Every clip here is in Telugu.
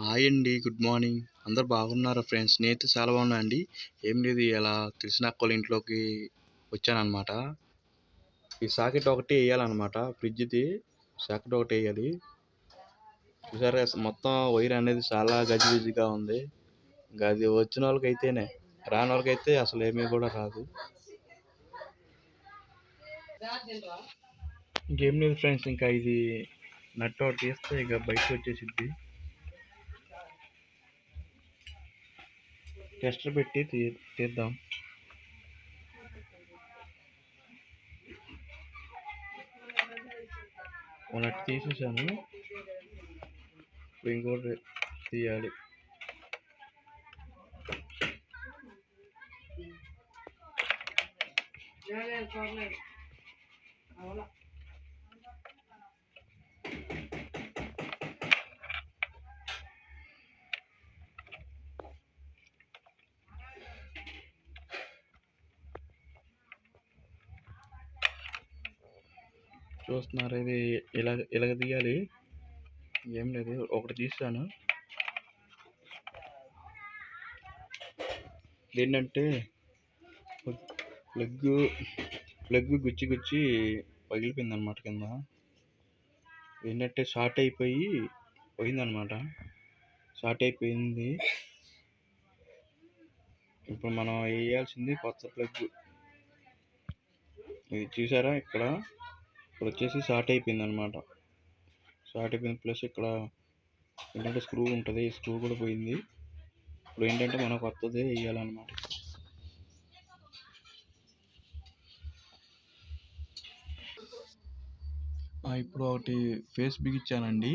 హాయ్ అండి. Good morning. అందరూ బాగున్నారా ఫ్రెండ్స్? నేనైతే చాలా బాగున్నా అండి. ఏం లేదు, ఇలా తెలిసిన అక్కోళ్ళ ఇంట్లోకి వచ్చానన్నమాట. ఈ సాకెట్ ఒకటి వేయాలన్నమాట. ఫ్రిడ్జ్‌ది సాకెట్ ఒకటి వేయాలి. చూసారా మొత్తం వైర్ అనేది చాలా గజిబిజిగా ఉంది. ఇంకా అది వచ్చిన వాళ్ళకైతేనే, రాని వాళ్ళకైతే అసలు ఏమీ కూడా రాదు. ఇంకేం లేదు ఫ్రెండ్స్, ఇంకా ఇది నట్ ఒకటి తీస్తే ఇక బయటకు వచ్చేసిద్ది. టెస్టర్ పెట్టి తీద్దాం. నట్ తీసేసాను, ఇప్పుడు ఇంకోటి తీయాలి. చూస్తున్నారు, ఇది ఇలాగ తీయాలి. ఏం లేదు, ఒకటి తీసాను. ఏంటంటే ప్లగ్ గుచ్చి పగిలిపోయింది అనమాట. కింద ఏంటంటే షార్ట్ అయిపోయి పోయిందనమాట. షార్ట్ అయిపోయింది. ఇప్పుడు మనం వేయాల్సింది కొత్త ప్లగ్. ఇది చూసారా, ఇక్కడ వచ్చేసి షార్ట్ అయిపోయింది అనమాట. షార్ట్ అయిపోయింది, ప్లస్ ఇక్కడ ఏంటంటే స్క్రూ ఉంటుంది, ఈ స్క్రూ కూడా పోయింది. ఇప్పుడు ఏంటంటే మనం కొత్తదే వేయాలన్నమాట. ఇప్పుడు ఒకటి ఫేస్ బిగించానండి,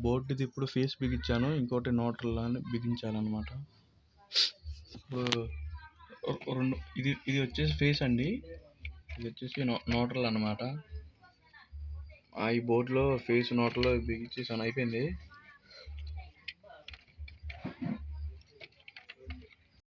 బోర్డుది. ఇప్పుడు ఫేస్ బిగించాను, ఇంకోటి న్యూట్రల్ బిగించాలన్నమాట. ఇప్పుడు రెండు, ఇది వచ్చేసి ఫేస్ అండి, ఇది వచ్చేసి న్యూట్రల్ అనమాట. ఈ బోర్డులో ఫేస్ న్యూట్రల్ బిగించేసాను, అయిపోయింది.